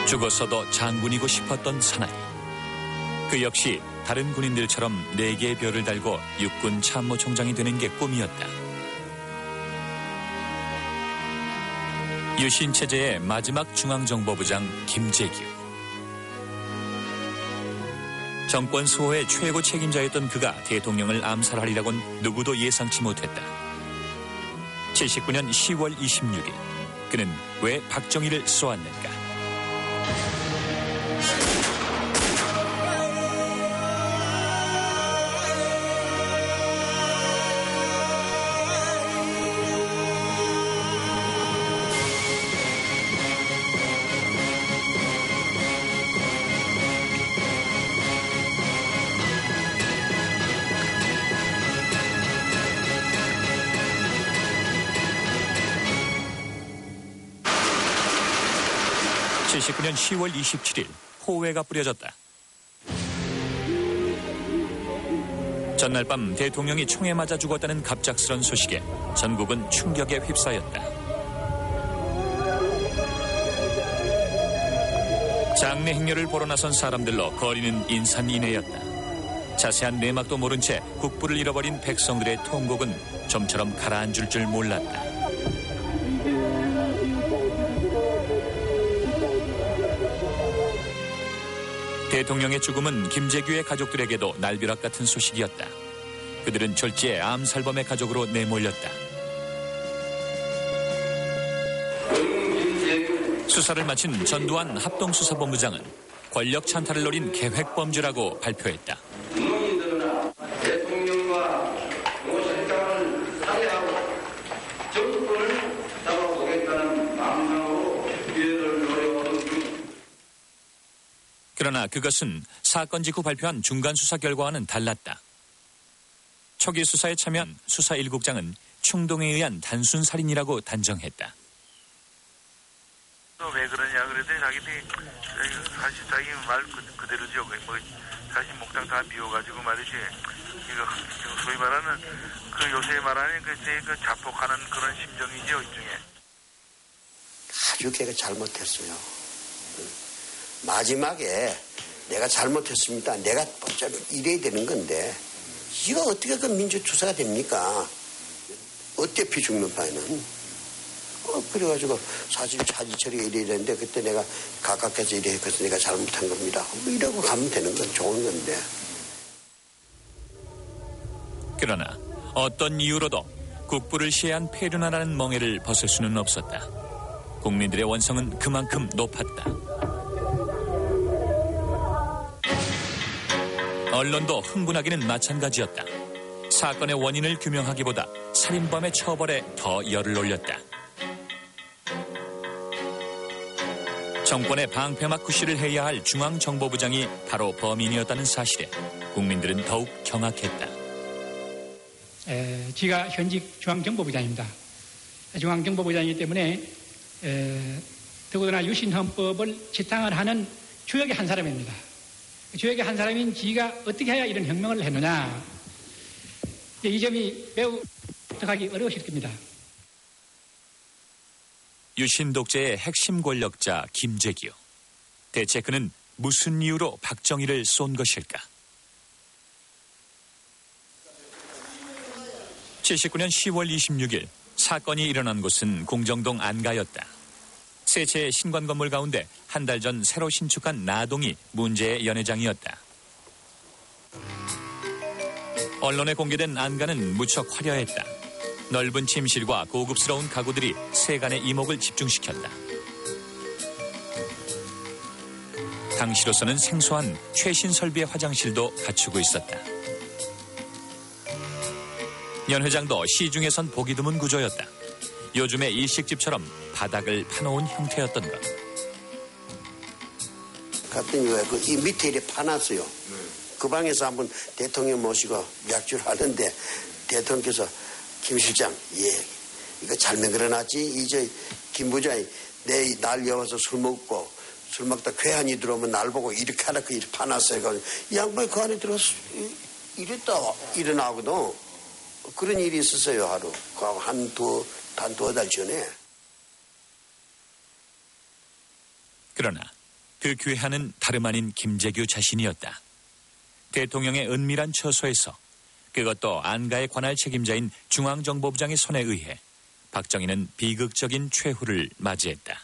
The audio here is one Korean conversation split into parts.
죽었어도 장군이고 싶었던 사나이. 그 역시 다른 군인들처럼 4개의 별을 달고 육군 참모총장이 되는 게 꿈이었다. 유신 체제의 마지막 중앙정보부장 김재규. 정권 수호의 최고 책임자였던 그가 대통령을 암살하리라고는 누구도 예상치 못했다. 79년 10월 26일 그는 왜 박정희를 쏘았는가? 79년 10월 27일 호외가 뿌려졌다. 전날 밤 대통령이 총에 맞아 죽었다는 갑작스런 소식에 전국은 충격에 휩싸였다. 장례 행렬을 보러 나선 사람들로 거리는 인산인해였다. 자세한 내막도 모른 채 국부를 잃어버린 백성들의 통곡은 좀처럼 가라앉을 줄 몰랐다. 대통령의 죽음은 김재규의 가족들에게도 날벼락 같은 소식이었다. 그들은 졸지에 암살범의 가족으로 내몰렸다. 수사를 마친 전두환 합동수사본부장은 권력 찬탈을 노린 계획범죄라고 발표했다. 대통령과 공실장을 살해하고 정권을 잡아보겠다는 망상으로 기회를 노려오는 중. 그러나 그것은 사건 직후 발표한 중간수사 결과와는 달랐다. 초기 수사에 참여한 수사 1국장은 충동에 의한 단순 살인이라고 단정했다. 왜 그러냐 그랬더니 자기들이 사실 자기 말 그대로죠. 뭐 자신 목장 다 비워가지고 말이지. 이거 지금 소위 말하는 그 요새 말하는 그 자폭하는 그런 심정이죠 일종의. 아주 걔가 잘못했어요. 마지막에 내가 잘못했습니다. 내가 어차피 이래야 되는 건데 이거 어떻게 그 민주투사가 됩니까? 어차피 죽는 바에는. 그래가지고 사실 차지 처리가 이래야 되는데 그때 내가 가깝게서 이래 했거든 내가 잘못한 겁니다. 이러고 가면 되는 건 좋은 건데. 그러나 어떤 이유로도 국부를 시해한 폐륜하라는 멍해를 벗을 수는 없었다. 국민들의 원성은 그만큼 높았다. 언론도 흥분하기는 마찬가지였다. 사건의 원인을 규명하기보다 살인범의 처벌에 더 열을 올렸다. 정권의 방패막 구실을 해야 할 중앙정보부장이 바로 범인이었다는 사실에 국민들은 더욱 경악했다. 제가 현직 중앙정보부장입니다. 중앙정보부장이기 때문에 더구나 유신헌법을 지탕을 하는 주역의 한 사람입니다. 주역의 한 사람인 지가 어떻게 해야 이런 혁명을 했느냐. 이 점이 매우 해석하기 어려우실 겁니다. 유신 독재의 핵심 권력자 김재규. 대체 그는 무슨 이유로 박정희를 쏜 것일까? 79년 10월 26일 사건이 일어난 곳은 공정동 안가였다. 새 채의 신관 건물 가운데 한 달 전 새로 신축한 나동이 문제의 연회장이었다. 언론에 공개된 안가는 무척 화려했다. 넓은 침실과 고급스러운 가구들이 세간의 이목을 집중시켰다. 당시로서는 생소한 최신 설비의 화장실도 갖추고 있었다. 연회장도 시중에선 보기 드문 구조였다. 요즘의 일식집처럼 바닥을 파놓은 형태였던 것. 갔더니 이 밑에 이렇게 파놨어요. 그 방에서 한번 대통령 모시고 약주를 하는데 대통령께서 김 실장, 예, 이거 잘 만들어놨지? 이제 김 부장이 날 여와서 술 먹다 괴한이 들어오면 날 보고 이렇게 하라고 이렇게 파놨어요. 이 양반이 그 안에 들어가서 이랬다 일어나거든. 그런 일이 있었어요, 하루. 한두 달 전에. 그러나 그 괴한은 다름 아닌 김재규 자신이었다. 대통령의 은밀한 처소에서, 그것도 안가의 관할 책임자인 중앙정보부장의 손에 의해 박정희는 비극적인 최후를 맞이했다.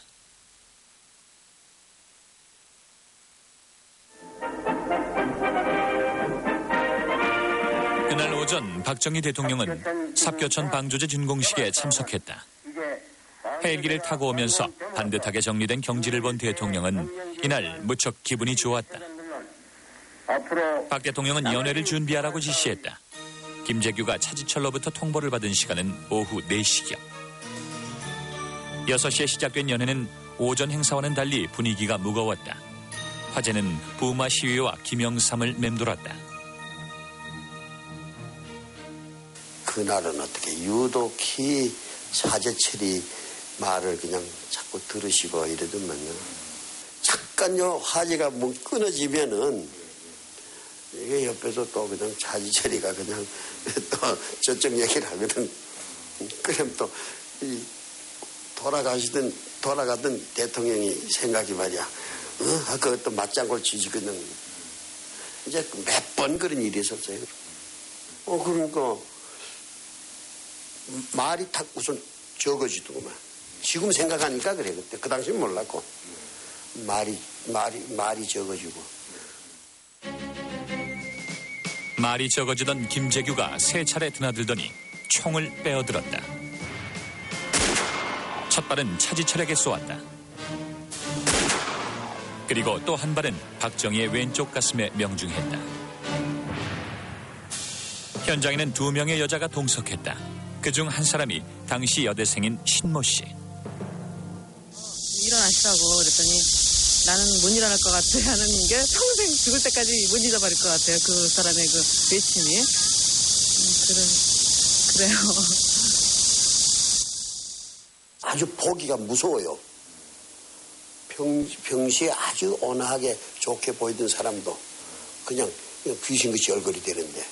그날 오전 박정희 대통령은 삽교천 방조제 준공식에 참석했다. 헬기를 타고 오면서 반듯하게 정리된 경지를 본 대통령은 이날 무척 기분이 좋았다. 박 대통령은 연회를 준비하라고 지시했다. 김재규가 차지철로부터 통보를 받은 시간은 오후 4시경. 6시에 시작된 연회는 오전 행사와는 달리 분위기가 무거웠다. 화제는 부마 시위와 김영삼을 맴돌았다. 그날은 어떻게 유독히 차제철이 말을 그냥 자꾸 들으시고 이러더만요. 잠깐요 화제가 뭐 끊어지면은 이게 옆에서 또 그냥 차지철이가 그냥 또 저쪽 얘기를 하거든. 그럼 또 돌아가던 대통령이 생각이 말이야. 그것도 맞장구를 치시거든. 이제 몇 번 그런 일이 있었어요. 그러니까 말이 탁 우선 적어지더구만. 지금 생각하니까 그래. 그때 그 당시는 몰랐고 말이 적어지고. 말이 적어지던 김재규가 3차례 드나들더니 총을 빼어들었다. 첫 발은 차지철에게 쏘았다. 그리고 또 한 발은 박정희의 왼쪽 가슴에 명중했다. 현장에는 2명의 여자가 동석했다. 그중 한 사람이 당시 여대생인 신모 씨. 일어나시라고 그랬더니 나는 못 일어날 것 같아 하는 게 평생 죽을 때까지 못 잊어버릴 것 같아요. 그 사람의 그 외침이. 그래요. 아주 보기가 무서워요. 평시에 아주 온화하게 좋게 보이던 사람도 그냥 귀신같이 얼굴이 되는데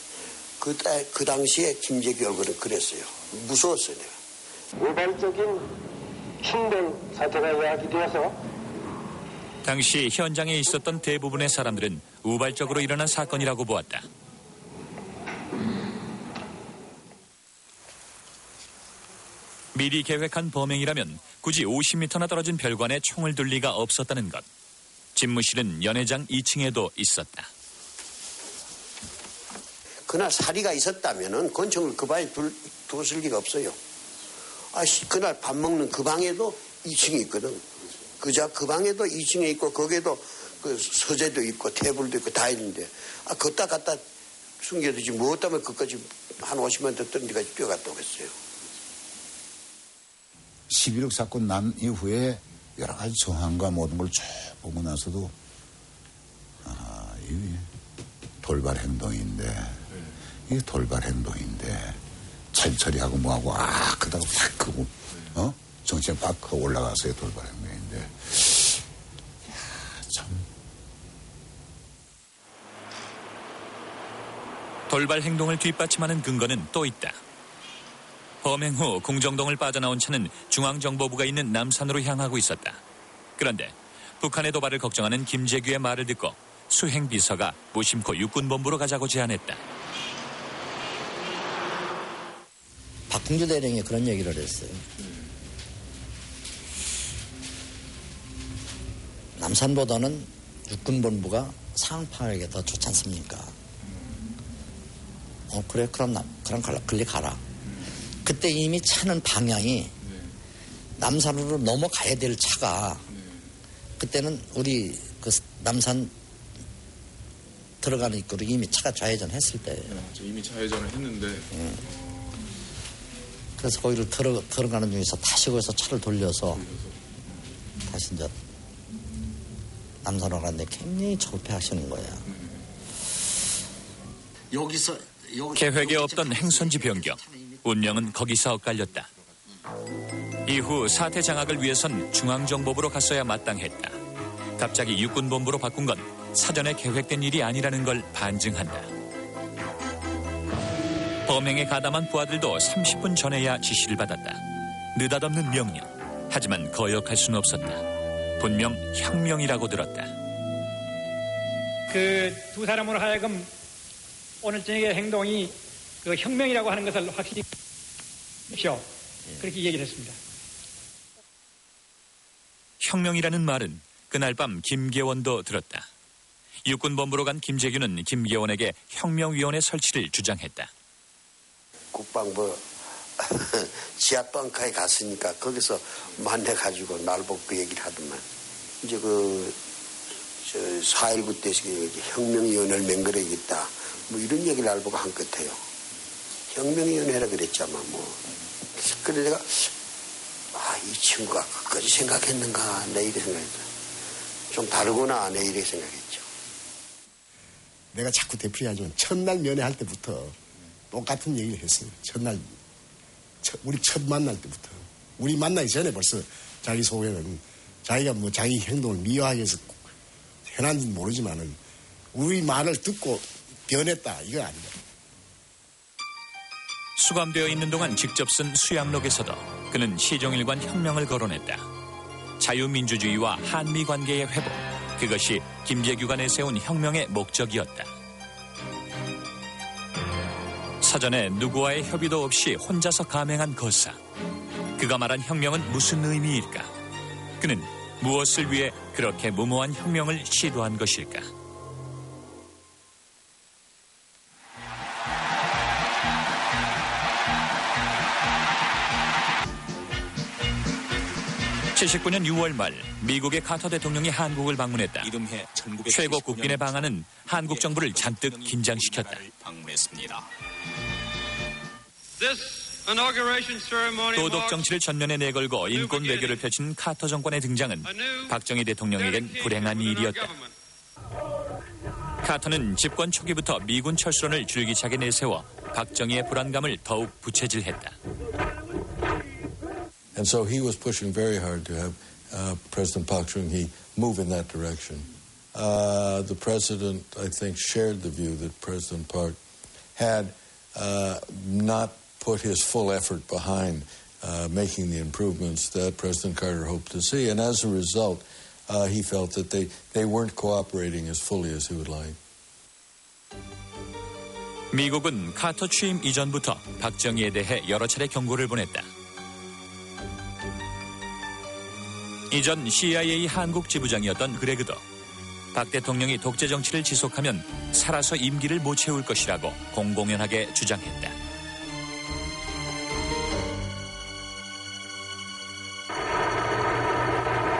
그 당시에 김재규 얼굴은 그랬어요. 무서웠어요, 내가. 우발적인 충돌 사태가 야기되어서 당시 현장에 있었던 대부분의 사람들은 우발적으로 일어난 사건이라고 보았다. 미리 계획한 범행이라면 굳이 50m나 떨어진 별관에 총을 둘 리가 없었다는 것. 집무실은 연회장 2층에도 있었다. 그날 사리가 있었다면은 권총을 그 방에 두었을 리가 없어요. 그날 밥 먹는 그 방에도 2층이 있거든. 그 방에도 2층에 있고 거기에도 그 서재도 있고 테이블도 있고 다 있는데 걷다 갖다 숨겨두지 뭐 때문에 그까지 한 50만 더 뜬 데까지 뛰어갔다 오겠어요. 11.6 사건 난 이후에 여러 가지 정황과 모든 걸 쭉 보고 나서도 이 돌발 행동인데 이게 돌발 행동인데 차지철이하고 뭐하고 그러다가 확 크고 정치에 팍 크고 올라가서의 돌발 행동인데 참. 돌발 행동을 뒷받침하는 근거는 또 있다. 범행 후 공정동을 빠져나온 차는 중앙정보부가 있는 남산으로 향하고 있었다. 그런데 북한의 도발을 걱정하는 김재규의 말을 듣고 수행비서가 무심코 육군본부로 가자고 제안했다. 박흥주 대령이 그런 얘기를 했어요. 남산보다는 육군본부가 상황파악에 더 좋지 않습니까? 그래 그럼 글리 가라. 그때 이미 차는 방향이 남산으로 넘어가야 될 차가 그때는 우리 그 남산 들어가는 입구로 이미 차가 좌회전했을 때예요. 이미 좌회전을 했는데. 그래서 거기를 들어가는 중에서 다시 거기서 차를 돌려서 다시 이제 남산으로 가는데 굉장히 조폐하시는 거야. 계획에 없던 행선지 변경. 운명은 거기서 엇갈렸다. 이후 사태 장악을 위해선 중앙정보부로 갔어야 마땅했다. 갑자기 육군본부로 바꾼 건 사전에 계획된 일이 아니라는 걸 반증한다. 범행에 가담한 부하들도 30분 전에야 지시를 받았다. 느닷없는 명령. 하지만 거역할 수는 없었다. 분명 혁명이라고 들었다. 그 두 사람으로 하여금 오늘 저녁의 행동이 그 혁명이라고 하는 것을 확실히 하십시오. 그렇게 얘기를 했습니다. 혁명이라는 말은 그날 밤 김계원도 들었다. 육군본부로 간 김재규는 김계원에게 혁명위원회 설치를 주장했다. 국방부 지하 벙커에 갔으니까 거기서 만나가지고 날 보고 그 얘기를 하더만. 이제 4.19 때 혁명위원회를 맹글어야겠다. 뭐 이런 얘기를 날 보고 한 것 같아요. 혁명위원회라 그랬잖아, 뭐. 그래서 내가, 이 친구가 끝까지 생각했는가, 내 이렇게 생각했다. 좀 다르구나, 내 이렇게 생각했죠. 내가 자꾸 되풀이하지만 첫날 면회할 때부터 똑같은 얘기를 했어요. 우리 첫 만날 때부터. 우리 만나기 전에 벌써 자기 속에는 자기가 뭐 자기 행동을 미화하기 위해서 해놨는지 모르지만은 우리 말을 듣고 변했다. 이거 아니다. 수감되어 있는 동안 직접 쓴 수양록에서도 그는 시종일관 혁명을 거론했다. 자유민주주의와 한미 관계의 회복, 그것이 김재규가 내세운 혁명의 목적이었다. 사전에 누구와의 협의도 없이 혼자서 감행한 거사. 그가 말한 혁명은 무슨 의미일까? 그는 무엇을 위해 그렇게 무모한 혁명을 시도한 것일까? (1979년 6월) 말 미국의 카터 대통령이 한국을 방문했다. 최고 국빈의 방한은 한국 정부를 잔뜩 긴장시켰다. 도덕 정치를 전면에 내걸고 인권 외교를 펼친 카터 정권의 등장은 박정희 대통령에겐 불행한 일이었다. 카터는 집권 초기부터 미군 철수론을 줄기차게 내세워 박정희의 불안감을 더욱 부채질했다. And so he was pushing very hard to have President Park Chung-hee move in that direction. The president, I think, shared the view that President Park had not put his full effort behind making the improvements that President Carter hoped to see. And as a result, he felt that they weren't cooperating as fully as he would like. 미국은 카터 취임 이전부터 박정희에 대해 여러 차례 경고를 보냈다. 이전 CIA 한국 지부장이었던 그레그도 박 대통령이 독재 정치를 지속하면 살아서 임기를 못 채울 것이라고 공공연하게 주장했다.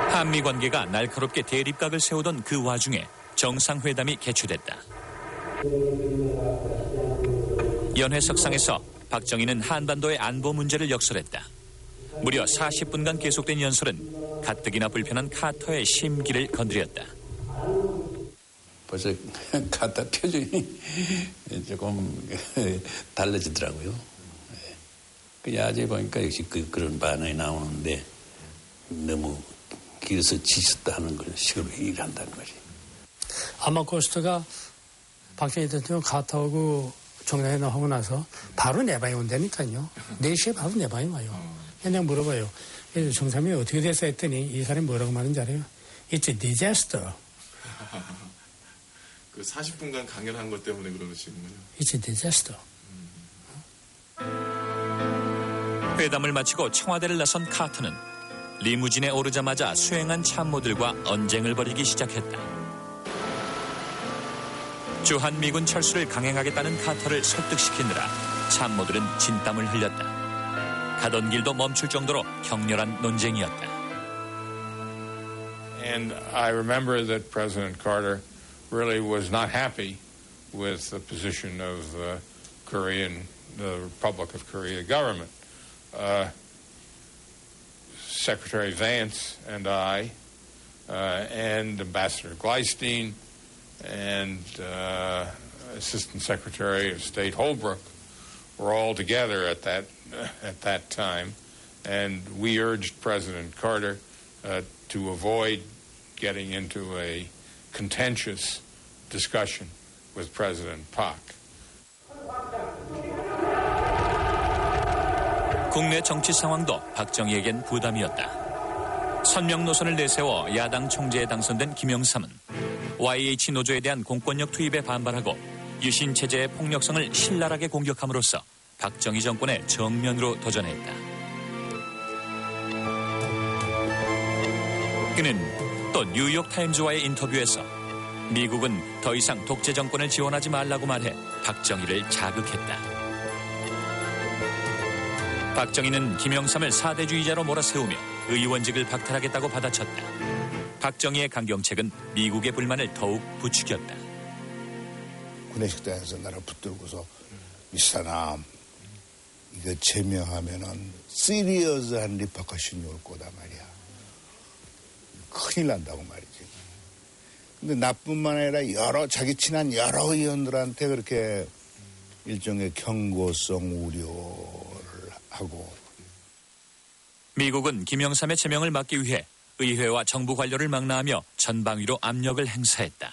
한미 관계가 날카롭게 대립각을 세우던 그 와중에 정상회담이 개최됐다. 연회석상에서 박정희는 한반도의 안보 문제를 역설했다. 무려 40분간 계속된 연설은 가뜩이나 불편한 카터의 심기를 건드렸다. 벌써 카터 표정이 조금 달라지더라고요. 그냥 어제 보니까 역시 그런 반응이 나오는데 너무 길어서 지쳤다 하는 걸 식으로 얘기를 한다는 거지. 아마 코스트가 박정희 대통령 카터하고 정상회담 하고 나서 바로 내방이 온다니까요. 4시에 바로 내방이 와요. 그냥 물어봐요. 그래서 정상회담이 어떻게 됐어 했더니 이 사람이 뭐라고 말하는지 알아요? It's a disaster. 그 40분간 강연한 것 때문에 그러시는군요. It's a disaster. 회담을 마치고 청와대를 나선 카터는 리무진에 오르자마자 수행한 참모들과 언쟁을 벌이기 시작했다. 주한미군 철수를 강행하겠다는 카터를 설득시키느라 참모들은 진땀을 흘렸다. 가던 길도 멈출 정도로 격렬한 논쟁이었다. And I remember that President Carter really was not happy with the position of the Republic of Korea government. Secretary Vance and I, and Ambassador Gleistein, and Assistant Secretary of State Holbrooke were all together at that time, and we urged President Carter to avoid getting into a contentious discussion with President Park. 국내 정치 상황도 박정희에겐 부담이었다. 선명 노선을 내세워 야당 총재에 당선된 김영삼은 YH 노조에 대한 공권력 투입에 반발하고 유신 체제의 폭력성을 신랄하게 공격함으로써 박정희 정권의 정면으로 도전했다. 그는 또 뉴욕타임즈와의 인터뷰에서 미국은 더 이상 독재 정권을 지원하지 말라고 말해 박정희를 자극했다. 박정희는 김영삼을 사대주의자로 몰아세우며 의원직을 박탈하겠다고 받아쳤다. 박정희의 강경책은 미국의 불만을 더욱 부추겼다. 구내식당에서 나를 붙들고서 이 사람 이거 제명하면은 시리어스한 리퍼커션이 올 거다 말이야. 큰일 난다고 말이지. 근데 나뿐만 아니라 자기 친한 여러 의원들한테 그렇게 일종의 경고성 우려를 하고. 미국은 김영삼의 제명을 막기 위해 의회와 정부 관료를 망라하며 전방위로 압력을 행사했다.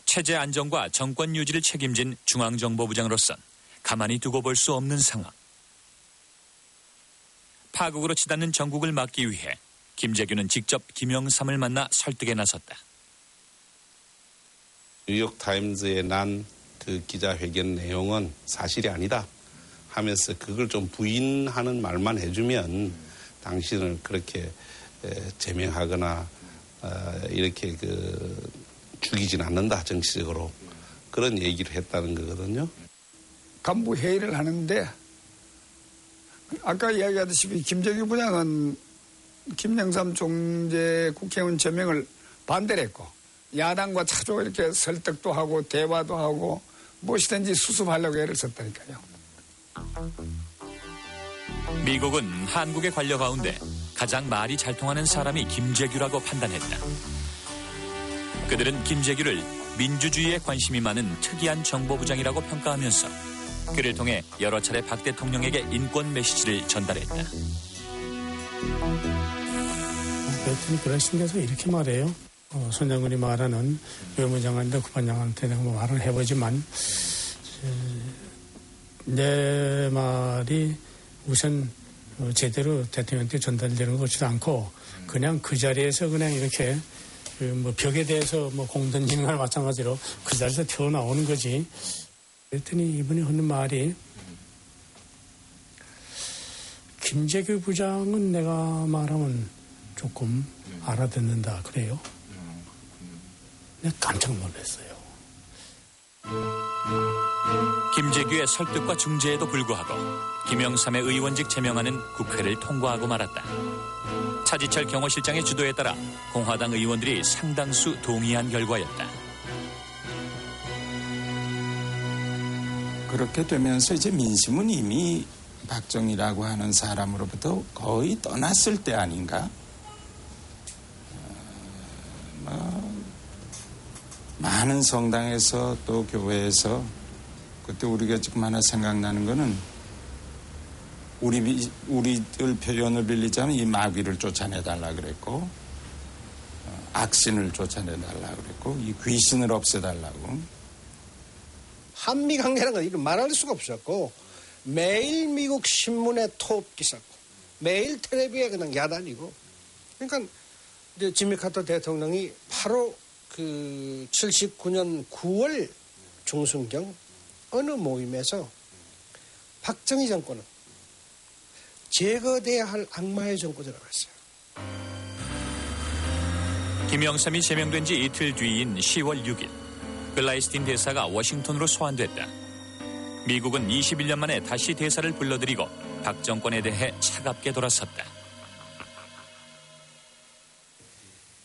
체제 안정과 정권 유지를 책임진 중앙정보부장으로선 가만히 두고 볼 수 없는 상황. 파국으로 치닫는 전국을 막기 위해 김재규는 직접 김영삼을 만나 설득에 나섰다. 뉴욕타임즈에 난 그 기자회견 내용은 사실이 아니다 하면서 그걸 좀 부인하는 말만 해주면 당신을 그렇게 제명하거나 이렇게 죽이진 않는다, 정치적으로. 그런 얘기를 했다는 거거든요. 간부 회의를 하는데 아까 이야기하듯이 김재규 부장은 김영삼 총재 국회의원 제명을 반대를 했고 야당과 자주 이렇게 설득도 하고 대화도 하고 무엇이든지 수습하려고 애를 썼다니까요. 미국은 한국의 관료 가운데 가장 말이 잘 통하는 사람이 김재규라고 판단했다. 그들은 김재규를 민주주의에 관심이 많은 특이한 정보부장이라고 평가하면서 그를 통해 여러 차례 박 대통령에게 인권 메시지를 전달했다. 그랬더니 그런 식에서 이렇게 말해요. 손 장군이 말하는 외무장관한테 국방장관한테 내가 뭐 말을 해보지만 내 말이 우선 제대로 대통령한테 전달되는 것 같지도 않고 그냥 그 자리에서 그냥 이렇게 뭐 벽에 대해서 뭐 공 던지는 거나 마찬가지로 그 자리에서 튀어나오는 거지. 그랬더니 이분이 하는 말이 김재규 부장은 내가 말하면 조금 알아듣는다 그래요. 내가 깜짝 놀랐어요. 김재규의 설득과 중재에도 불구하고 김영삼의 의원직 제명안은 국회를 통과하고 말았다. 차지철 경호실장의 주도에 따라 공화당 의원들이 상당수 동의한 결과였다. 그렇게 되면서 이제 민심은 이미 박정희라고 하는 사람으로부터 거의 떠났을 때 아닌가? 많은 성당에서 또 교회에서 그때 우리가 지금 하나 생각나는 거는 우리들 표현을 빌리자면 이 마귀를 쫓아내달라 그랬고 악신을 쫓아내달라 그랬고 이 귀신을 없애달라고. 한미 관계라는 건 이런 말할 수가 없었고 매일 미국 신문에 톱 기사고 매일 텔레비에 그냥 야단이고 그러니까 이제 지미 카터 대통령이 바로 그 79년 9월 중순경 어느 모임에서 박정희 정권은 제거돼야 할 악마의 정권이라고 했어요. 김영삼이 제명된 지 이틀 뒤인 10월 6일 글라이스틴 대사가 워싱턴으로 소환됐다. 미국은 21년 만에 다시 대사를 불러들이고 박 정권에 대해 차갑게 돌아섰다.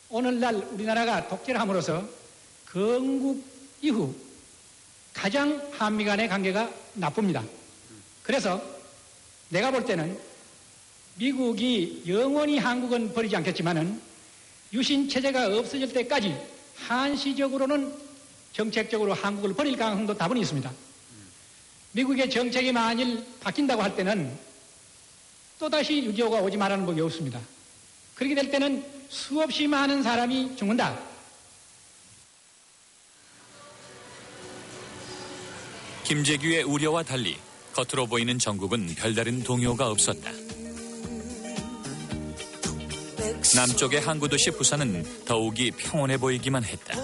오늘날 우리나라가 독재를 함으로써 건국 이후 가장 한미 간의 관계가 나쁩니다. 그래서 내가 볼 때는 미국이 영원히 한국은 버리지 않겠지만은 유신 체제가 없어질 때까지 한시적으로는 정책적으로 한국을 버릴 가능성도 다분히 있습니다. 미국의 정책이 만일 바뀐다고 할 때는 또다시 6.25가 오지 말라는 법이 없습니다. 그렇게 될 때는 수없이 많은 사람이 죽는다. 김재규의 우려와 달리 겉으로 보이는 정국은 별다른 동요가 없었다. 남쪽의 항구 도시 부산은 더욱이 평온해 보이기만 했다.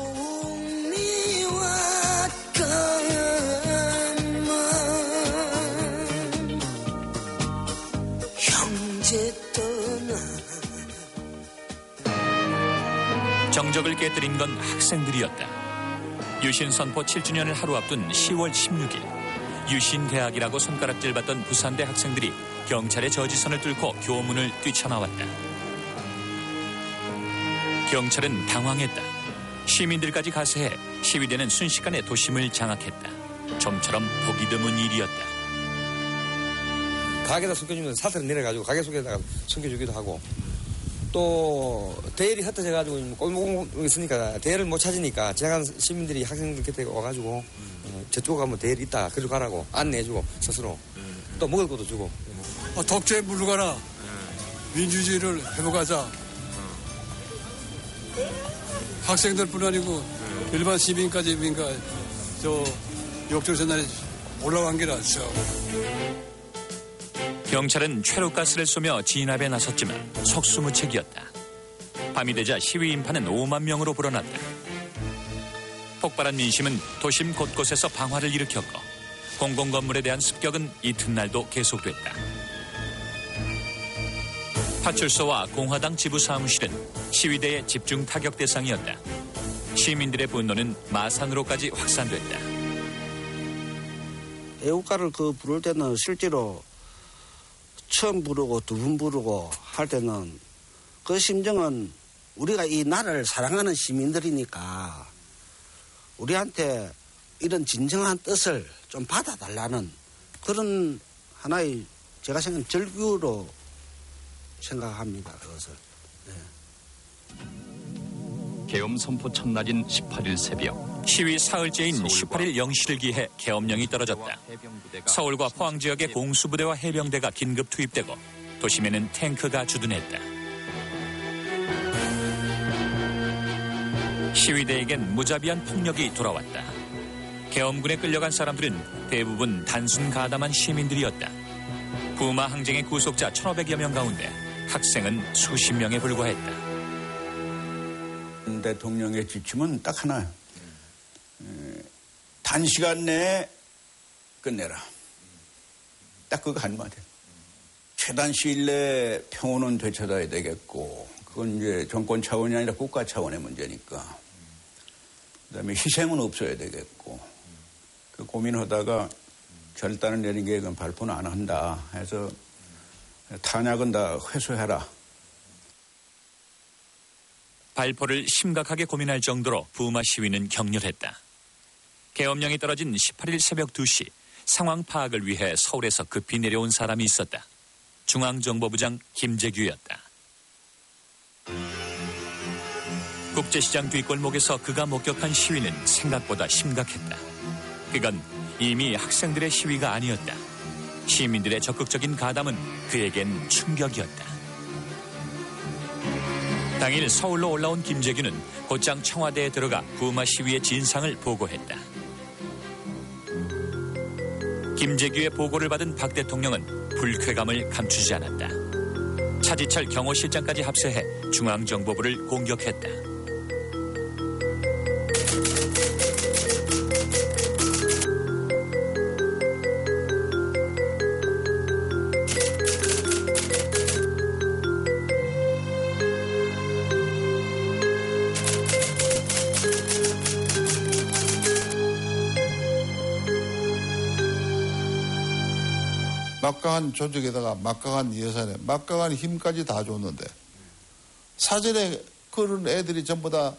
정적을 깨뜨린 건 학생들이었다. 유신 선포 7주년을 하루 앞둔 10월 16일 유신대학이라고 손가락질 받던 부산대 학생들이 경찰의 저지선을 뚫고 교문을 뛰쳐나왔다. 경찰은 당황했다. 시민들까지 가세해 시위대는 순식간에 도심을 장악했다. 좀처럼 보기 드문 일이었다. 가게에다 숨겨주면 사태를 내려가지고 가게 속에다가 숨겨주기도 하고 또 대열이 흩어져가지고 꼴목 있으니까 대열을 못 찾으니까 지나가는 시민들이 학생들 곁에 와가지고 저쪽 가면 대열이 있다 그리로 가라고 안내해주고 스스로 또 먹을 것도 주고 독재에 물러가라 민주주의를 회복하자 학생들뿐 아니고 일반 시민까지 저 역정선날에 올라간 게라 경찰은 최루가스를 쏘며 진압에 나섰지만 속수무책이었다. 밤이 되자 시위 인파는 5만 명으로 불어났다. 폭발한 민심은 도심 곳곳에서 방화를 일으켰고 공공건물에 대한 습격은 이튿날도 계속됐다. 파출소와 공화당 지부 사무실은 시위대의 집중 타격 대상이었다. 시민들의 분노는 마산으로까지 확산됐다. 애국가를 부를 때는 실제로 처음 부르고 두 번 부르고 할 때는 그 심정은 우리가 이 나라를 사랑하는 시민들이니까 우리한테 이런 진정한 뜻을 좀 받아달라는 그런 하나의 제가 생각하는 절규로 생각합니다. 그것을. 네. 계엄 선포 첫날인 18일 새벽 시위 사흘째인 18일 0시를 기해 계엄령이 떨어졌다. 서울과 포항 지역의 공수부대와 해병대가 긴급 투입되고 도심에는 탱크가 주둔했다. 시위대에겐 무자비한 폭력이 돌아왔다. 계엄군에 끌려간 사람들은 대부분 단순 가담한 시민들이었다. 부마 항쟁의 구속자 1,500여 명 가운데 학생은 수십 명에 불과했다. 대통령의 지침은 딱 하나예요. 단시간 내에 끝내라. 딱 그거 한마디예요. 최단 시일 내에 평온은 되찾아야 되겠고 그건 이제 정권 차원이 아니라 국가 차원의 문제니까. 그다음에 희생은 없어야 되겠고 그 고민하다가 결단을 내린 게 그건 발표는 안 한다 해서 탄약은 다 회수해라. 발포를 심각하게 고민할 정도로 부마 시위는 격렬했다. 계엄령이 떨어진 18일 새벽 2시 상황 파악을 위해 서울에서 급히 내려온 사람이 있었다. 중앙정보부장 김재규였다. 국제시장 뒷골목에서 그가 목격한 시위는 생각보다 심각했다. 그건 이미 학생들의 시위가 아니었다. 시민들의 적극적인 가담은 그에겐 충격이었다. 당일 서울로 올라온 김재규는 곧장 청와대에 들어가 부마 시위의 진상을 보고했다. 김재규의 보고를 받은 박 대통령은 불쾌감을 감추지 않았다. 차지철 경호실장까지 합세해 중앙정보부를 공격했다. 막강한 조직에다가 막강한 예산에 막강한 힘까지 다 줬는데 사전에 그런 애들이 전부 다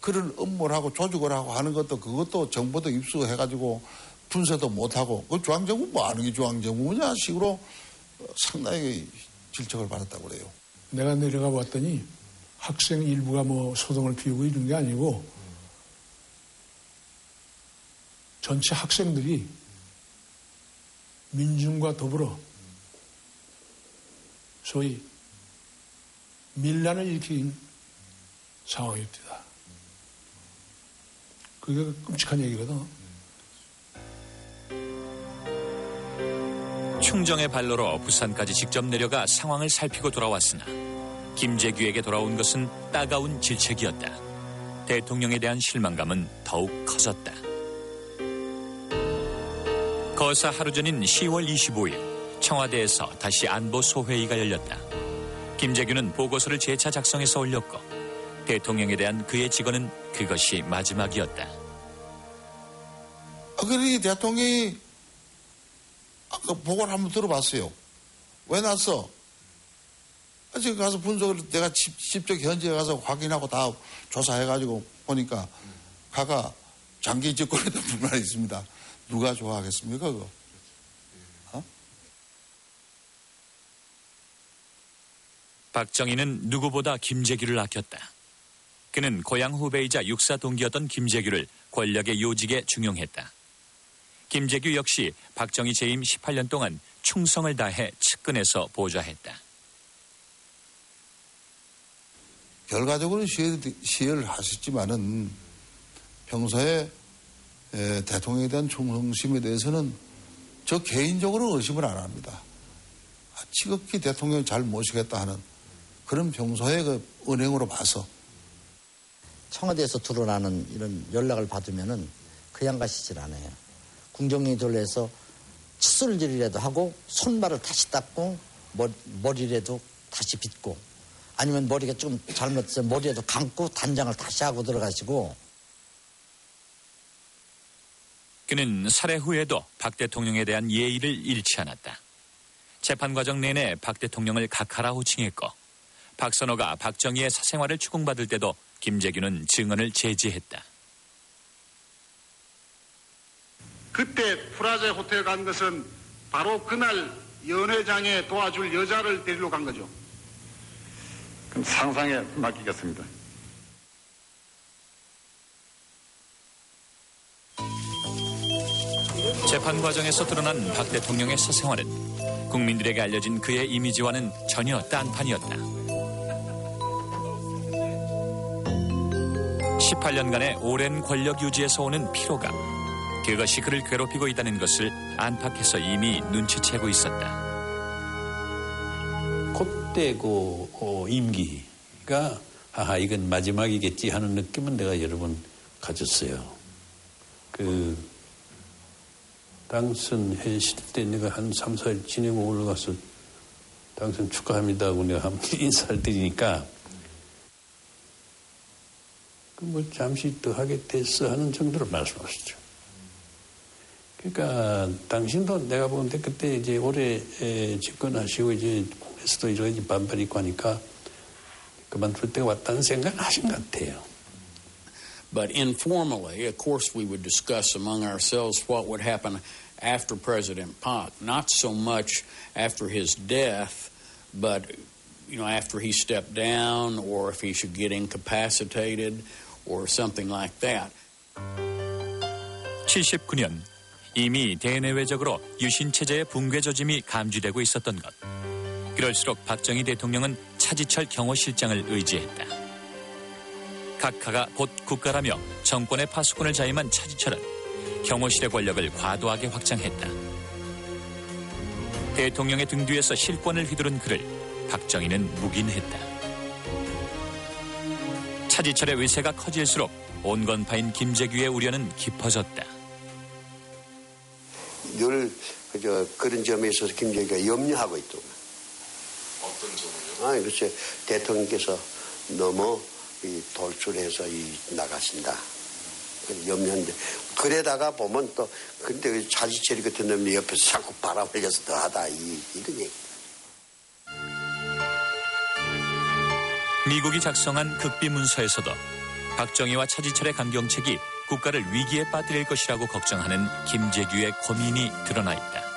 그런 업무를 하고 조직을 하고 하는 것도 그것도 정보도 입수해가지고 분석도 못하고 그 중앙정부 뭐 하는 게 중앙정부냐 식으로 상당히 질책을 받았다고 그래요. 내가 내려가 봤더니 학생 일부가 뭐 소동을 피우고 이런 게 아니고 전체 학생들이 민중과 더불어 소위 밀란을 일으킨 상황이었다. 그게 끔찍한 얘기거든. 충정의 발로로 부산까지 직접 내려가 상황을 살피고 돌아왔으나 김재규에게 돌아온 것은 따가운 질책이었다. 대통령에 대한 실망감은 더욱 커졌다. 거사 하루 전인 10월 25일 청와대에서 다시 안보 소회의가 열렸다. 김재규는 보고서를 재차 작성해서 올렸고 대통령에 대한 그의 직언은 그것이 마지막이었다. 그러니 대통령이 아까 보고를 한번 들어봤어요. 왜 났어? 지금 가서 분석을 내가 직접 현지에 가서 확인하고 다 조사해가지고 보니까 가가 장기 집권에도 불만이 있습니다. 누가 좋아하겠습니까, 그거? 박정희는 누구보다 김재규를 아꼈다. 그는 고향 후배이자 육사 동기였던 김재규를 권력의 요직에 중용했다. 김재규 역시 박정희 재임 18년 동안 충성을 다해 측근에서 보좌했다. 결과적으로 시해를 하셨지만은 평소에 대통령에 대한 충성심에 대해서는 저 개인적으로 의심을 안 합니다. 지극히 대통령을 잘 모시겠다 하는 그런 평소의 그 은행으로 봐서. 청와대에서 드러나는 이런 연락을 받으면은 그냥 가시질 않아요. 궁정리 돌려서 칫솔질이라도 하고 손발을 다시 닦고 머리라도 다시 빗고 아니면 머리가 좀 잘못해서 머리에도 감고 단장을 다시 하고 들어가시고. 그는 살해 후에도 박 대통령에 대한 예의를 잃지 않았다. 재판 과정 내내 박 대통령을 각하라 호칭했고 박선호가 박정희의 사생활을 추궁받을 때도 김재규는 증언을 제지했다. 그때 프라자 호텔 간 것은 바로 그날 연회장에 도와줄 여자를 데리러 간 거죠. 그럼 상상에 맡기겠습니다. 재판 과정에서 드러난 박 대통령의 사생활은 국민들에게 알려진 그의 이미지와는 전혀 딴판이었다. 18년간의 오랜 권력 유지에서 오는 피로감, 그것이 그를 괴롭히고 있다는 것을 안팎에서 이미 눈치채고 있었다. 그때 그 임기가 이건 마지막이겠지 하는 느낌은 내가 여러 번 가졌어요. 당선했을 때 내가 한 3, 4일 지내고 올라가서 당선 축하합니다 하고 내가 한번 인사를 드리니까 잠시 더 하게 됐어 하는 정도로 말씀하셨죠. 그러니까 당신도 내가 보는데 그때 이제 오래 집권하시고 이제 국내에서도 여러 가지 반발이 있고 하니까 그만둘 때가 왔다는 생각을 하신 것 같아요. But informally, of course, we would discuss among ourselves what would happen after President Park. Not so much after his death, but after he stepped down, or if he should get incapacitated, or something like that. 79년 이미 대내외적으로 유신 체제의 붕괴 조짐이 감지되고 있었던 것. 그럴수록 박정희 대통령은 차지철 경호실장을 의지했다. 각하가 곧 국가라며 정권의 파수꾼을 자임한 차지철은 경호실의 권력을 과도하게 확장했다. 대통령의 등 뒤에서 실권을 휘두른 그를 박정희는 묵인했다. 차지철의 위세가 커질수록 온건파인 김재규의 우려는 깊어졌다. 늘 그런 점에 있어서 김재규가 염려하고 있더군. 어떤 점을요? 글쎄 대통령께서 너무 돌출해서 나가신다. 염려인데 그러다가 보면 또 근데 차지철이 같은 놈이 옆에서 자꾸 바람 흘려서 더하다 이런 얘기. 미국이 작성한 극비 문서에서도 박정희와 차지철의 강경책이 국가를 위기에 빠뜨릴 것이라고 걱정하는 김재규의 고민이 드러나 있다.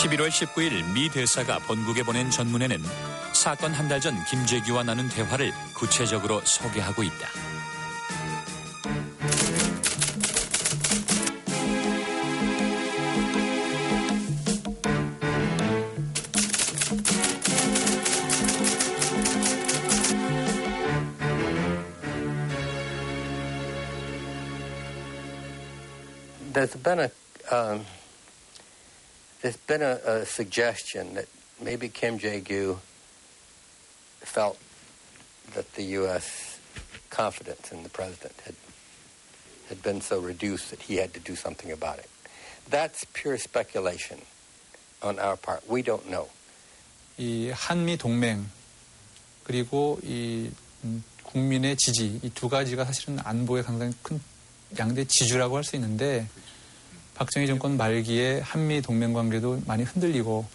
11월 19일 미 대사가 본국에 보낸 전문에는 사건 한 달 전 김재규와 나눈 대화를 구체적으로 소개하고 있다. There's been a suggestion that maybe Kim Jae-gyu felt that the U.S. confidence in the president had been so reduced that he had to do something about it. That's pure speculation on our part. We don't know. 이 한미 동맹 그리고 이 국민의 지지 이 두 가지가 사실은 안보에 상당히 큰 양대 지주라고 할 수 있는데 박정희 정권 말기에 한미 동맹 관계도 많이 흔들리고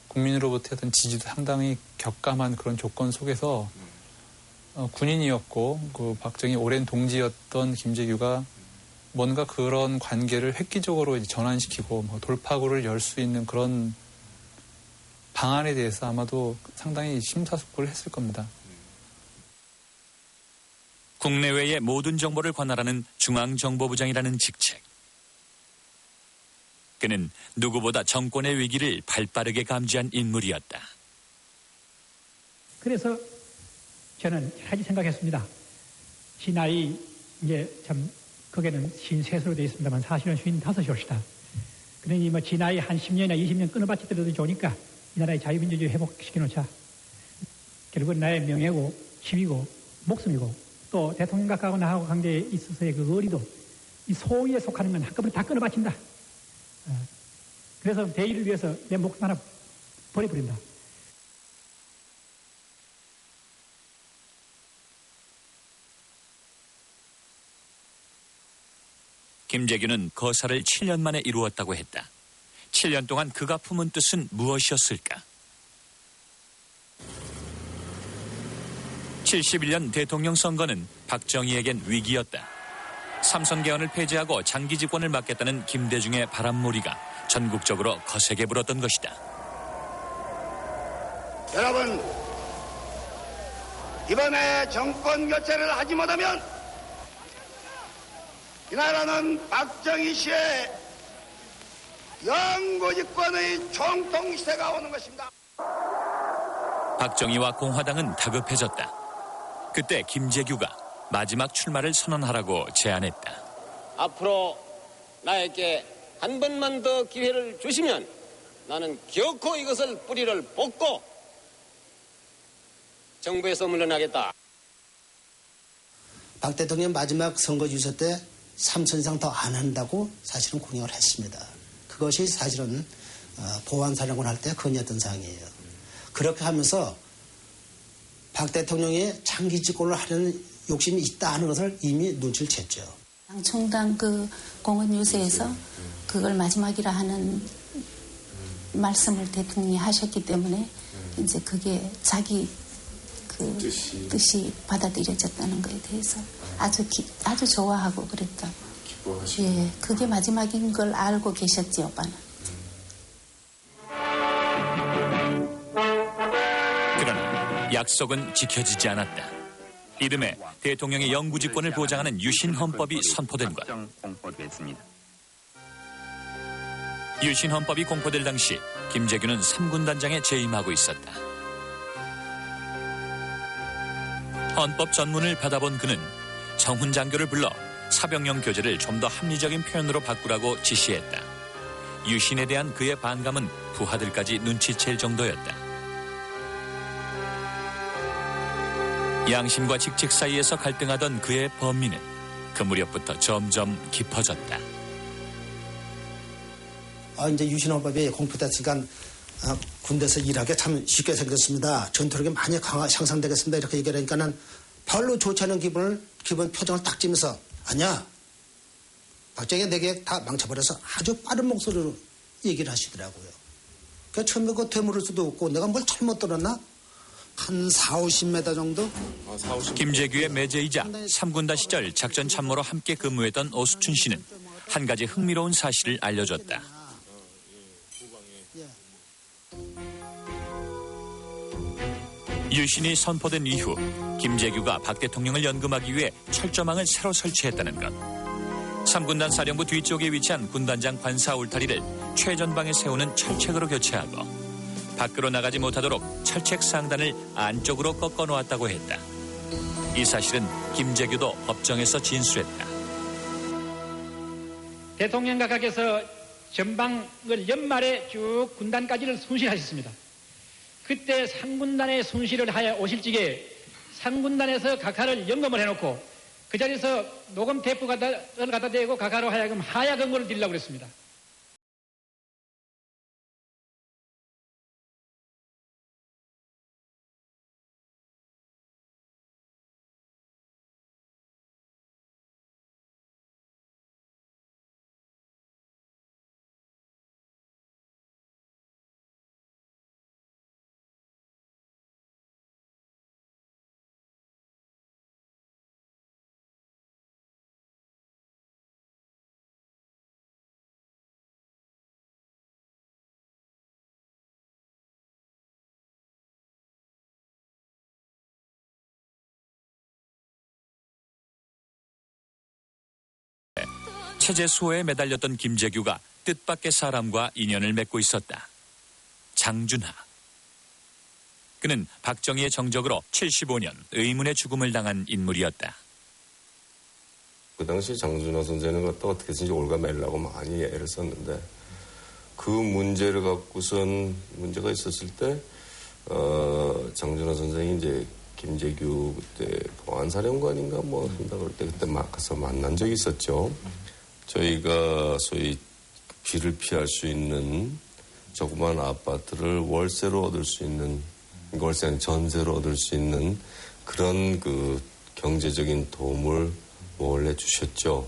국민으로부터 어떤 지지도 상당히 격감한 그런 조건 속에서 군인이었고 그 박정희 오랜 동지였던 김재규가 뭔가 그런 관계를 획기적으로 이제 전환시키고 뭐 돌파구를 열 수 있는 그런 방안에 대해서 아마도 상당히 심사숙고를 했을 겁니다. 국내외의 모든 정보를 관할하는 중앙정보부장이라는 직책. 그는 누구보다 정권의 위기를 발빠르게 감지한 인물이었다. 그래서 저는 여러 가지 생각했습니다. 지 나이 이제 참 거기는 53세로 되어 있습니다만 사실은 55이옵시다. 그러니 뭐 지 나이 한 10년이나 20년 끊어받치더라도 좋으니까 이 나라의 자유민주주의 회복시켜놓자. 결국은 나의 명예고 힘이고 목숨이고 또 대통령각하고 나하고 관계에 있어서의 그 의리도 이 소위에 속하는 건 한꺼번에 다 끊어바친다. 그래서 대의를 위해서 내 목숨 하나 버려버린다. 김재규는 거사를 7년 만에 이루었다고 했다. 7년 동안 그가 품은 뜻은 무엇이었을까? 71년 대통령 선거는 박정희에겐 위기였다. 삼선 개헌을 폐지하고 장기 집권을 막겠다는 김대중의 바람몰이가 전국적으로 거세게 불었던 것이다. 여러분, 이번에 정권 교체를 하지 못하면 이 나라는 박정희 씨의 영구집권의 총통시대가 오는 것입니다. 박정희와 공화당은 다급해졌다. 그때 김재규가 마지막 출마를 선언하라고 제안했다. 앞으로 나에게 한 번만 더 기회를 주시면 나는 결코 이것을 뿌리를 뽑고 정부에서 물러나겠다. 박 대통령 마지막 선거 유세 때 3선 이상 더 안 한다고 사실은 공약을 했습니다. 그것이 사실은 보안사령관 할 때 건의했던 사항이에요. 그렇게 하면서 박 대통령이 장기 집권을 하려는 욕심이 있다 하는 것을 이미 눈치를 챘죠. 총당 그 공원 유세에서 그걸 마지막이라 하는 말씀을 대통령이 하셨기 때문에 이제 그게 자기 그 뜻이 받아들여졌다는 것에 대해서 아주 좋아하고 그랬다고. 예, 그게 마지막인 걸 알고 계셨지, 오빠는. 그러나 약속은 지켜지지 않았다. 이듬해 대통령의 영구집권을 보장하는 유신헌법이 선포된 것. 유신헌법이 공포될 당시 김재규는 3군단장에 재임하고 있었다. 헌법 전문을 받아본 그는 정훈 장교를 불러 사병령 교재를 좀 더 합리적인 표현으로 바꾸라고 지시했다. 유신에 대한 그의 반감은 부하들까지 눈치챌 정도였다. 양심과 직책 사이에서 갈등하던 그의 범민은 그 무렵부터 점점 깊어졌다. 이제 유신헌법이 공포됐으니까 군대에서 일하기 참 쉽게 생겼습니다. 전투력이 많이 향상되겠습니다. 이렇게 얘기를 하니까는 별로 좋지 않은 기분 표정을 딱 지면서 아니야. 박정희 내게 다 망쳐버려서 아주 빠른 목소리로 얘기를 하시더라고요. 그 처음에 그 되물을 수도 없고 내가 뭘 잘못 들었나? 한 40-50m 정도? 김재규의 매제이자 3군단 시절 작전 참모로 함께 근무했던 오수춘 씨는 한 가지 흥미로운 사실을 알려줬다. 유신이 선포된 이후 김재규가 박 대통령을 연금하기 위해 철조망을 새로 설치했다는 것. 3군단 사령부 뒤쪽에 위치한 군단장 관사 울타리를 최전방에 세우는 철책으로 교체하고 밖으로 나가지 못하도록 철책 상단을 안쪽으로 꺾어 놓았다고 했다. 이 사실은 김재규도 법정에서 진술했다. 대통령 각하께서 전방을 연말에 쭉 군단까지를 순실하셨습니다. 그때 상군단의 손실을 하여 오실 적에 상군단에서 각하를 연금을 해놓고 그 자리에서 녹음 테이프를 갖다 대고 각하로 하여금 하야 근거를 드리려고 그랬습니다. 체제 수호에 매달렸던 김재규가 뜻밖의 사람과 인연을 맺고 있었다. 장준하. 그는 박정희의 정적으로 75년 의문의 죽음을 당한 인물이었다. 그 당시 장준하 선생은 갖다 어떻게든지 올가매려고 많이 애를 썼는데 그 문제를 갖고선 문제가 있었을 때 장준하 선생이 이제 김재규 그때 보안사령관인가 뭐 한다 그럴 때 그때 막 가서 만난 적이 있었죠. 저희가 소위 비를 피할 수 있는 조그만 아파트를 월세로 얻을 수 있는, 월세 전세로 얻을 수 있는 그런 그 경제적인 도움을 몰래 주셨죠.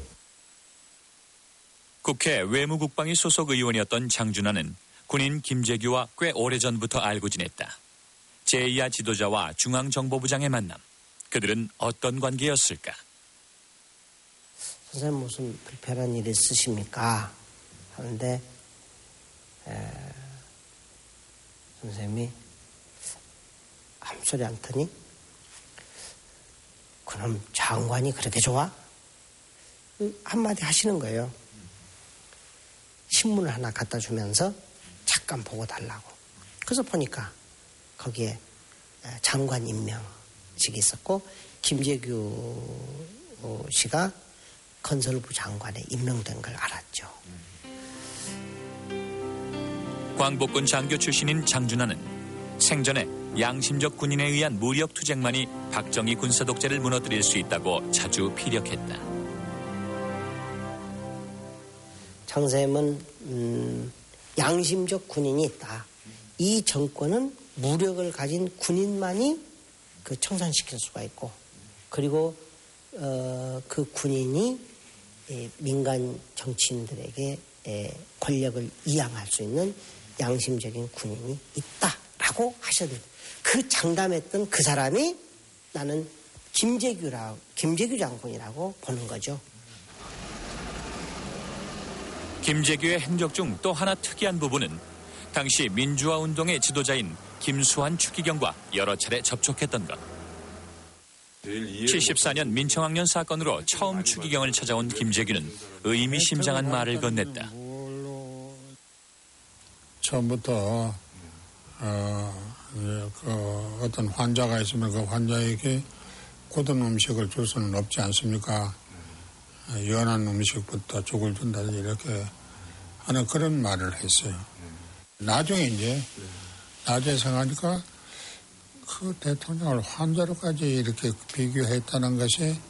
국회 외무국방위 소속 의원이었던 장준하는 군인 김재규와 꽤 오래전부터 알고 지냈다. 제2야 지도자와 중앙정보부장의 만남. 그들은 어떤 관계였을까? 선생님 무슨 불편한 일 있으십니까? 하는데 선생님이 아무 소리 안 터니 그럼 장관이 그렇게 좋아? 한마디 하시는 거예요. 신문을 하나 갖다 주면서 잠깐 보고 달라고. 그래서 보니까 거기에 장관 임명식이 있었고 김재규 씨가 건설부 장관에 임명된 걸 알았죠. 광복군 장교 출신인 장준하는 생전에 양심적 군인에 의한 무력 투쟁만이 박정희 군사 독재를 무너뜨릴 수 있다고 자주 피력했다. 장쌤은 양심적 군인이 있다. 이 정권은 무력을 가진 군인만이 그 청산시킬 수가 있고 그리고 그 군인이 민간 정치인들에게 권력을 이양할 수 있는 양심적인 군인이 있다라고 하셨는데 그 장담했던 그 사람이 나는 김재규 장군이라고 보는 거죠. 김재규의 행적 중 또 하나 특이한 부분은 당시 민주화 운동의 지도자인 김수환 추기경과 여러 차례 접촉했던 것. 74년 민청학년 사건으로 처음 추기경을 찾아온 김재규는 의미심장한 말을 건넸다. 처음부터 어떤 환자가 있으면 그 환자에게 고든 음식을 줄 수는 없지 않습니까? 연한 음식부터 죽을 준다든지 이렇게 하는 그런 말을 했어요. 나중에 생각하니까 그 대통령을 환자로까지 이렇게 비교했다는 것이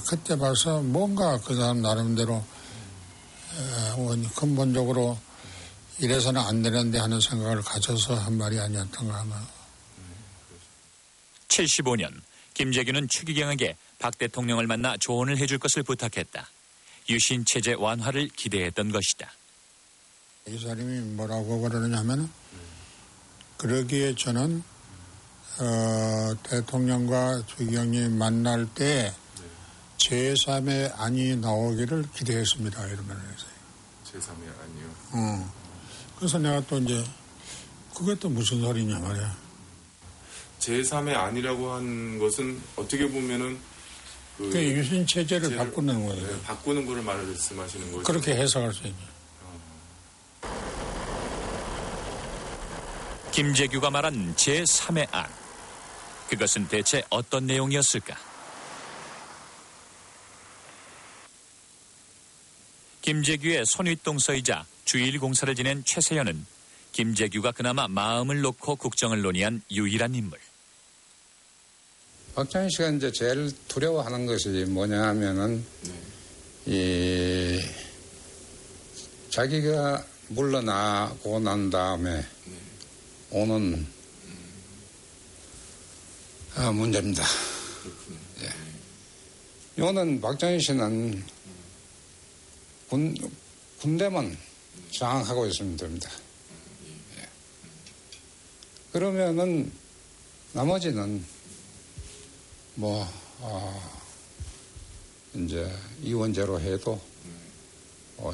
그때 봐서 뭔가 그 사람 나름대로 근본적으로 이래서는 안 되는데 하는 생각을 가져서 한 말이 아니었던가 하나. 75년 김재규는 추기경에게 박 대통령을 만나 조언을 해줄 것을 부탁했다. 유신 체제 완화를 기대했던 것이다. 이 사람이 뭐라고 그러느냐면 그러기에 저는 대통령과 추기경이 만날 때 제3의 안이 나오기를 기대했습니다. 이런 말을 했어요. 제3의 안이요? 그래서 내가 또 이제 그게 또 무슨 소리냐 말이야. 제3의 안이라고 한 것은 어떻게 보면은 그 유신 체제를 바꾸는 거예요. 네, 바꾸는 거를 말씀하시는 거죠. 그렇게 해석할 수 있죠. 김재규가 말한 제3의 안. 그것은 대체 어떤 내용이었을까? 김재규의 손윗동서이자 주일 공사를 지낸 최세현은 김재규가 그나마 마음을 놓고 국정을 논의한 유일한 인물. 박정희 씨가 이제 제일 두려워하는 것이 뭐냐 하면은, 자기가 물러나고 난 다음에 오는 문제입니다. 예. 이거는 박정희 씨는 군대만 장악하고 있으면 됩니다. 예. 그러면은 나머지는 이제 이원제로 해도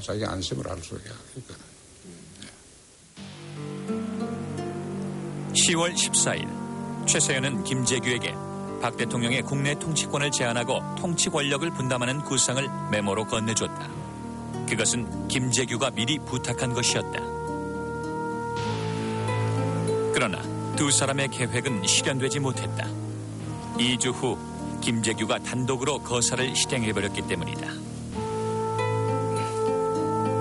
자기 안심을 할 수가 있거든. 10월 14일 최서연은 김재규에게 박 대통령의 국내 통치권을 제한하고 통치 권력을 분담하는 구상을 메모로 건네줬다. 그것은 김재규가 미리 부탁한 것이었다. 그러나 두 사람의 계획은 실현되지 못했다. 2주 후 김재규가 단독으로 거사를 실행해버렸기 때문이다.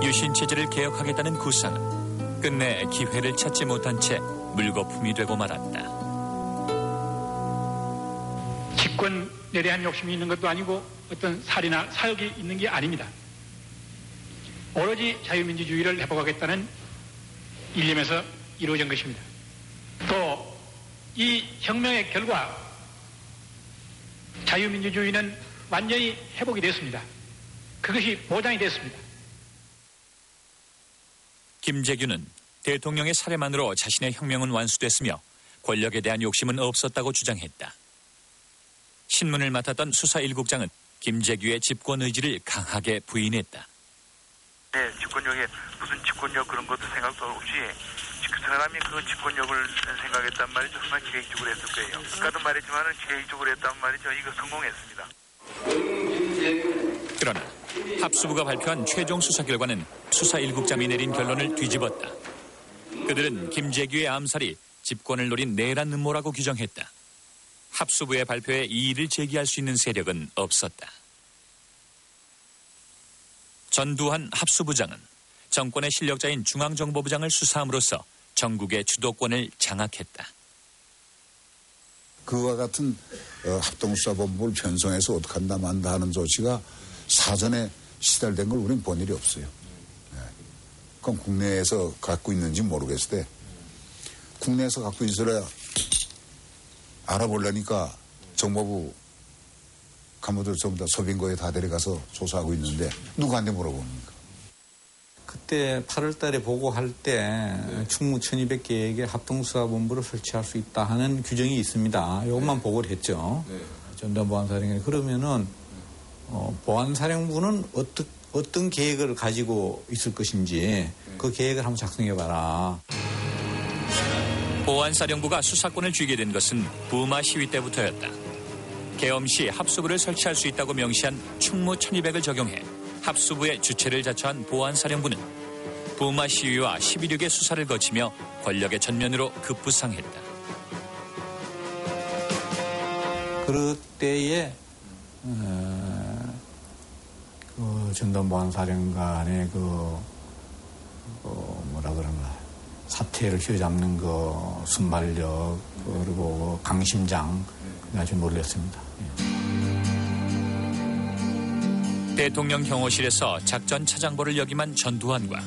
유신체제를 개혁하겠다는 구상은 끝내 기회를 찾지 못한 채 물거품이 되고 말았다. 집권에 대한 욕심이 있는 것도 아니고 어떤 살이나 사욕이 있는 게 아닙니다. 오로지 자유민주주의를 회복하겠다는 일념에서 이루어진 것입니다. 또 이 혁명의 결과 자유민주주의는 완전히 회복이 됐습니다. 그것이 보장이 됐습니다. 김재규는 대통령의 사례만으로 자신의 혁명은 완수됐으며 권력에 대한 욕심은 없었다고 주장했다. 신문을 맡았던 수사 1국장은 김재규의 집권 의지를 강하게 부인했다. 네, 집권력에 무슨 집권력 그런 것도 생각도 없이 그 사람이 그 집권력을 생각했단 말이죠. 정말 계획적으로 했을 거예요. 아까도 말했지만 계획적으로 했단 말이죠. 이거 성공했습니다. 그러나 합수부가 발표한 최종 수사 결과는 수사 1국장이 내린 결론을 뒤집었다. 그들은 김재규의 암살이 집권을 노린 내란 음모라고 규정했다. 합수부의 발표에 이의를 제기할 수 있는 세력은 없었다. 전두환 합수부장은 정권의 실력자인 중앙정보부장을 수사함으로써 전국의 주도권을 장악했다. 그와 같은 합동수사본부를 편성해서 어떻게 한다 만다 하는 조치가 사전에 시달된 걸 우리는 본 일이 없어요. 그럼 국내에서 갖고 있는지 모르겠을 때 국내에서 갖고 있어야 알아보려니까 정보부 간부들 전부 다 서빙고에 다 데려가서 조사하고 있는데 누구한테 물어봅니까? 그때 8월 달에 보고할 때 충무 1200개의 합동수사본부를 설치할 수 있다 하는 규정이 있습니다. 이것만 보고를 했죠. 전두환 보안사령관이. 그러면은 보안사령부는 어떤 계획을 가지고 있을 것인지 그 계획을 한번 작성해봐라. 보안사령부가 수사권을 쥐게 된 것은 부마 시위 때부터였다. 계엄 시 합수부를 설치할 수 있다고 명시한 충무 1200을 적용해 합수부의 주체를 자처한 보안사령부는 부마 시위와 11.6의 수사를 거치며 권력의 전면으로 급부상했다. 그때에 전두환 보안사령관의 뭐라 그런가 사태를 휘어잡는 순발력 그리고 강심장 아주 놀랐습니다. 대통령 경호실에서 작전 차장보를 역임한 전두환과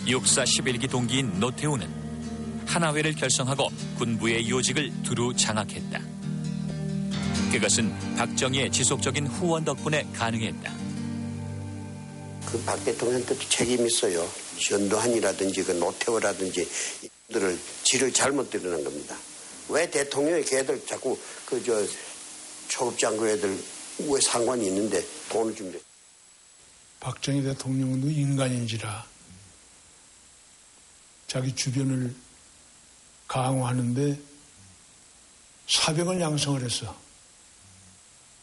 육사 11기 동기인 노태우는 하나회를 결성하고 군부의 요직을 두루 장악했다. 그것은 박정희의 지속적인 후원 덕분에 가능했다. 그 박 대통령한테도 책임이 있어요. 전두환이라든지 그 노태우라든지 이들을 지를 잘못 들이는 겁니다. 왜 대통령이 걔들 자꾸 초급장교 애들 왜 상관이 있는데 돈을 준대. 박정희 대통령도 인간인지라 자기 주변을 강화하는데 사병을 양성을 했어.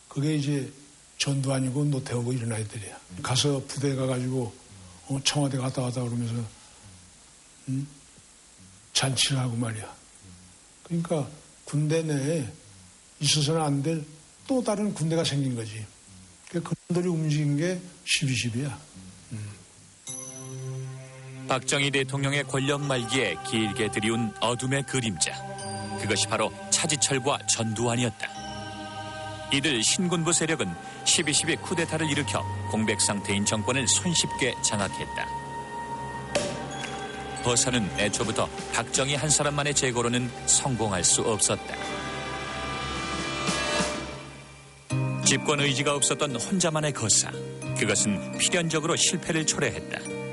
그게 이제 전두환이고 노태우고 이런 아이들이야. 가서 부대 가가지고 청와대 갔다 왔다 그러면서 잔치를 하고 말이야. 그러니까 군대 내에 있어서는 안 될 또 다른 군대가 생긴 거지. 그들이 움직인 게 12.12야. 박정희 대통령의 권력 말기에 길게 드리운 어둠의 그림자. 그것이 바로 차지철과 전두환이었다. 이들 신군부 세력은 12.12 쿠데타를 일으켜 공백 상태인 정권을 손쉽게 장악했다. 버선은 애초부터 박정희 한 사람만의 제거로는 성공할 수 없었다. 집권 의지가 없었던 혼자만의 거사. 그것은 필연적으로 실패를 초래했다.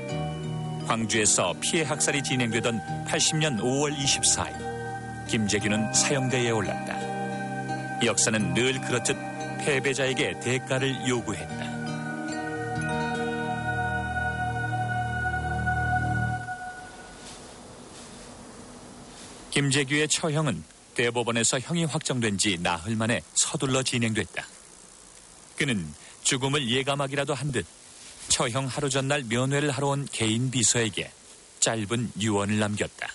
광주에서 피해 학살이 진행되던 80년 5월 24일 김재규는 사형대에 올랐다. 역사는 늘 그렇듯 패배자에게 대가를 요구했다. 김재규의 처형은 대법원에서 형이 확정된 지 나흘 만에 서둘러 진행됐다. 그는 죽음을 예감하기라도 한 듯 처형 하루 전날 면회를 하러 온 개인 비서에게 짧은 유언을 남겼다.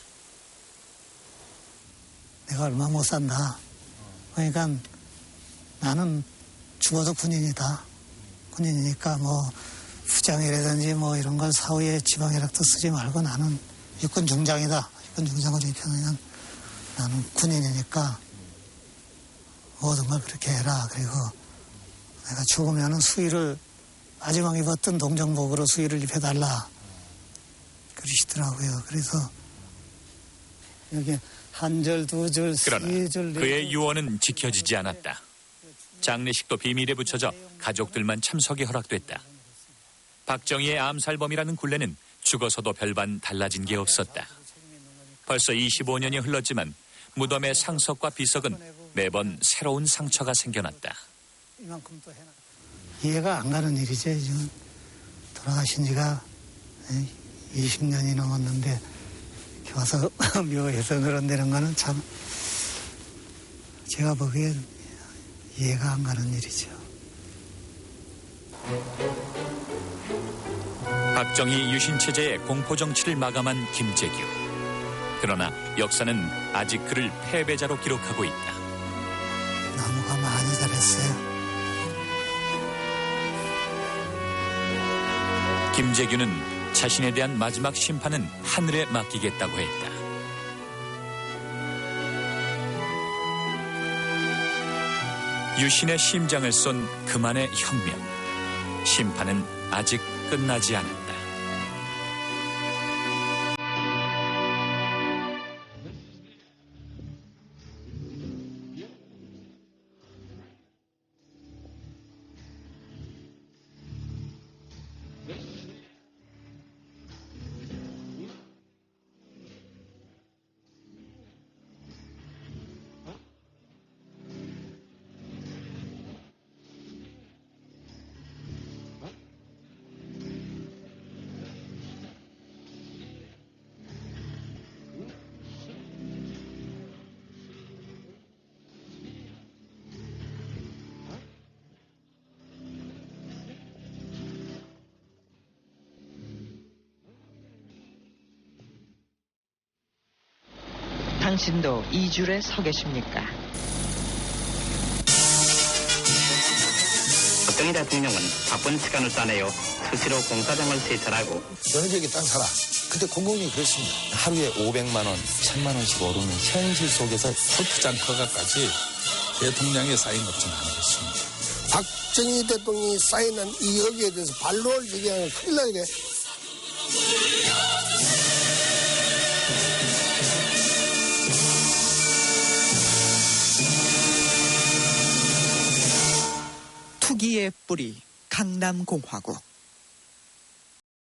내가 얼마 못 산다. 그러니까 나는 죽어도 군인이다. 군인이니까 뭐 부장이라든지 뭐 이런 걸 사후에 지방이락도 쓰지 말고 나는 육군 중장이다. 육군 중장을 입혀놓으면 나는 군인이니까 모든 걸 그렇게 해라. 그리고 내가 죽으면은 수의를 마지막 입었던 동정복으로 수의를 입혀달라. 그러시더라고요. 그래서 여기 한 절, 두 절, 그러나 세 절, 네 그의 유언은 지켜지지 않았다. 장례식도 비밀에 붙여져 가족들만 참석이 허락됐다. 박정희의 암살범이라는 굴레는 죽어서도 별반 달라진 게 없었다. 벌써 25년이 흘렀지만 무덤의 상석과 비석은 매번 새로운 상처가 생겨났다. 이만큼 또 해놔. 이해가 안 가는 일이죠. 지금 돌아가신 지가 20년이 넘었는데 이렇게 와서 묘해서 그런다는 거는 참 제가 보기엔 이해가 안 가는 일이죠. 박정희 유신체제의 공포정치를 마감한 김재규. 그러나 역사는 아직 그를 패배자로 기록하고 있다. 나무가 많이 자랐어요. 김재규는 자신에 대한 마지막 심판은 하늘에 맡기겠다고 했다. 유신의 심장을 쏜 그만의 혁명. 심판은 아직 끝나지 않았다. 당신도 이 줄에 서 계십니까? 박정희 대통령은 바쁜 시간을 짜내어 수시로 공사장을 세찰하고 너는 여기 땅 사라. 그때 공공이 그랬습니다. 하루에 500만 원, 1000만 원씩 오르는 현실 속에서 포트장 허가까지 대통령의 사인 없지는 않겠습니다. 박정희 대통령이 사인한 이 여기에 대해서 반론을 얘기하면 큰일 나게. 투기의 뿌리 강남공화국.